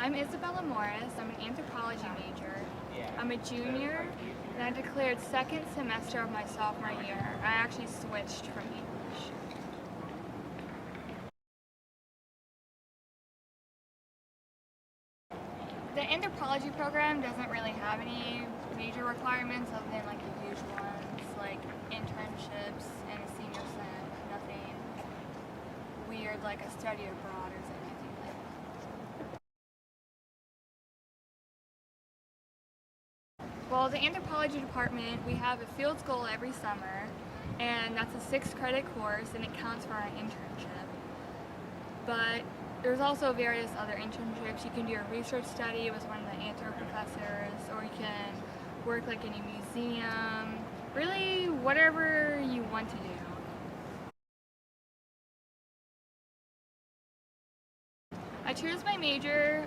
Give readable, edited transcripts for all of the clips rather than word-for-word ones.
I'm Isabella Morris. I'm an anthropology major. I'm a junior, and I declared second semester of my sophomore year. I actually switched from English. The anthropology program doesn't really have any major requirements other than like the usual ones, like internships and a senior cent, nothing weird like a study abroad or anything like that. Well, the anthropology department, we have a field goal every summer, and that's a 6-credit course, and it counts for our internship. But there's also various other internships. You can do a research study with one of the anthro professors, or you can work like in a museum, really whatever you want to do. I chose my major,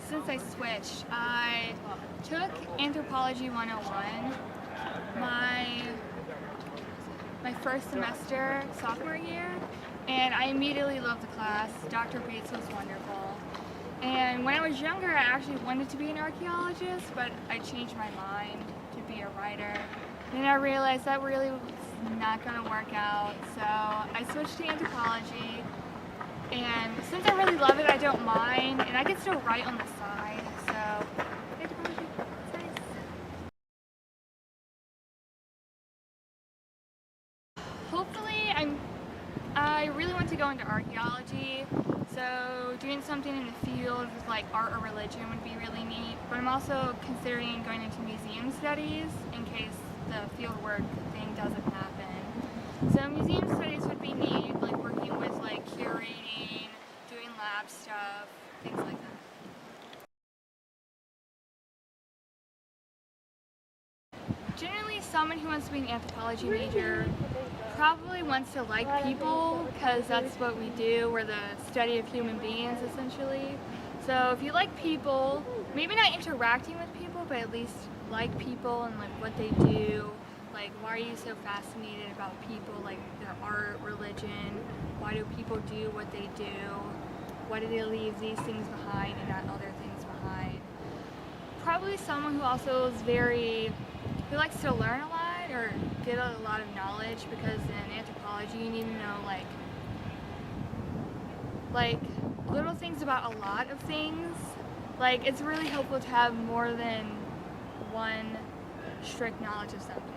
since I switched, I took Anthropology 101 my first semester, sophomore year, and I immediately loved the class. Dr. Bates was wonderful. And when I was younger, I actually wanted to be an archaeologist, but I changed my mind to be a writer. And then I realized that really was not going to work out, so I switched to anthropology. And since I really love it, I don't mind, and I can still write on the side, so anthropology, it's nice. Hopefully, I really want to go into archaeology, so doing something in the field with like art or religion would be really neat, but I'm also considering going into museum studies in case the fieldwork thing doesn't happen. So museum studies would be neat, like working with like curating, doing lab stuff, things like that. Generally, someone who wants to be an anthropology major probably wants to like people, because that's what we do. We're the study of human beings, essentially. So if you like people, maybe not interacting with people, but at least like people and like what they do. Like, why are you so fascinated about people, like their art, religion? Why do people do what they do? Why do they leave these things behind and not other things behind? Probably someone who also is who likes to learn a lot or get a lot of knowledge, because in anthropology you need to know like little things about a lot of things. Like, it's really helpful to have more than one strict knowledge of something.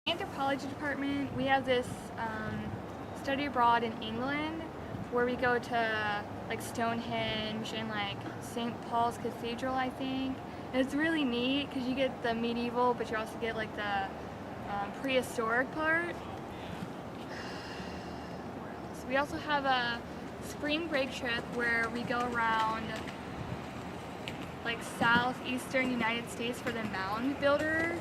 Anthropology department, we have this study abroad in England where we go to like Stonehenge and like St. Paul's Cathedral, I think. And it's really neat because you get the medieval, but you also get like the prehistoric part. We also have a spring break trip where we go around like southeastern United States for the mound builder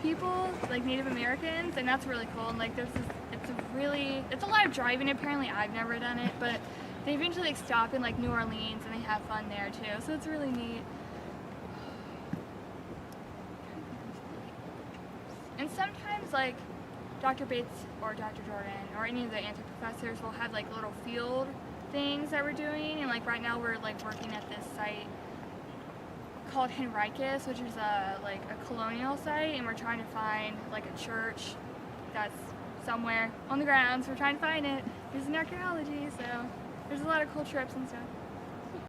people, like Native Americans, and that's really cool. And like it's a lot of driving. Apparently I've never done it, but they eventually like stop in like New Orleans and they have fun there too, so it's really neat. And sometimes like Dr. Bates or Dr. Jordan or any of the anthro professors will have like little field things that we're doing, and like right now we're like working at this site called Henricus, which is a colonial site, and we're trying to find like a church that's somewhere on the grounds. We're trying to find it using archaeology, so there's a lot of cool trips and stuff.